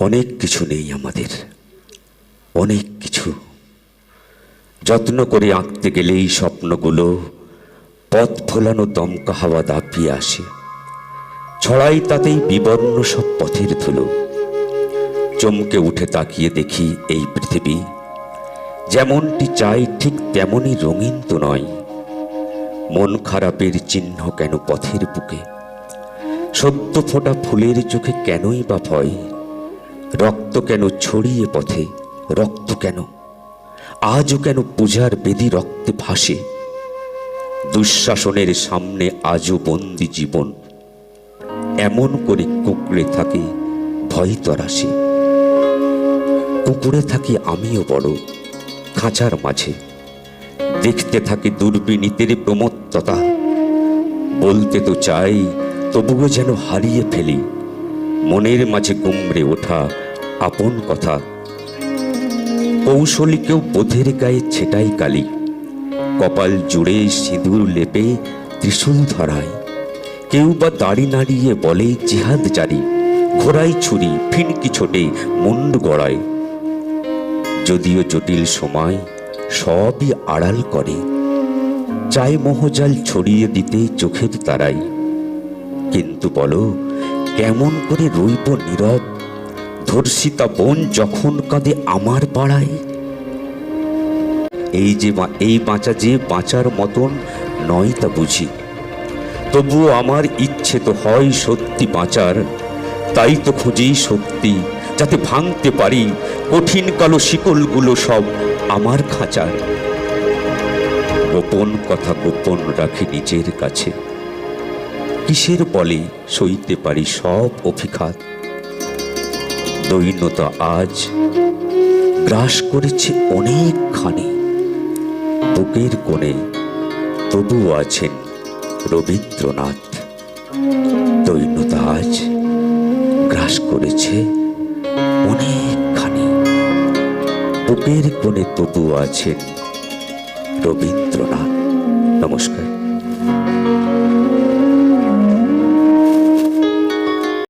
অনেক কিছু নেই আমাদের, অনেক কিছু যত্ন করে আঁকতে গেলেই স্বপ্নগুলো পথ ভোলানো দমকা হাওয়া দাপিয়ে আসে, ছড়াই তাতেই বিবর্ণ সব পথের ধুলো। চমকে উঠে তাকিয়ে দেখি এই পৃথিবী যেমনটি চাই ঠিক তেমনই রঙিন তো নয়। মন খারাপের চিহ্ন কেন পথের বুকে, সদ্য ফোটা ফুলের চোখে কেনই বা ভয়? রক্ত কেন ছড়িয়ে পথে, রক্ত কেন আজও কেন পূজার বেদি রক্তে ভাসে? দুঃশাসনের সামনে আজও বন্দি জীবন, এমন করে কুঁকড়ে থাকে ভয় তরাসে। কুঁকড়ে থাকি আমিও বড় খাঁচার মাঝে, দেখতে থাকি দুর্বিনীতের প্রমত্ততা। বলতে তো চাই তবুও যেন হারিয়ে ফেলি মনের মাঝে গুমড়ে ওঠা আপন কথা। কৌশলী কেউ বোধের গায়ে ছেটাই কালি, কপাল জুড়ে সিঁদুর লেপে ত্রিশূল ধরায়। কেউ বা দাড়ি নাড়িয়ে বলে জিহাদ জারি, ঘোড়ায় ছুরি ফিনকি ছোটে মুন্ড গড়ায়। যদিও জটিল সময় সবই আড়াল করে, চায় মোহজাল ছড়িয়ে দিতে চোখের তারাই। কিন্তু বলো কেমন করে রইব নীরব, ধর্ষিতা বোন যখন কাঁদে আমার পাড়ায়? এই বাঁচা যে বাঁচার মতন নয় তা বুঝি, তবুও আমার ইচ্ছে তো হয় সত্যি বাঁচার। তাই তো খুঁজি শক্তি, যাতে ভাঙতে পারি কঠিন কালো শিকলগুলো সব আমার খাঁচার। গোপন কথা গোপন রাখি নিজের কাছে, কিসের বলে সইতে পারি সব অভিঘাত। দৈন্যতা আজ গ্রাস করেছে অনেকখানি, বুকের কোণে তবুও আছেন রবীন্দ্রনাথ। দৈন্যতা আজ গ্রাস করেছে অনেকখানি, বুকের কোণে তবুও আছেন রবীন্দ্রনাথ। নমস্কার।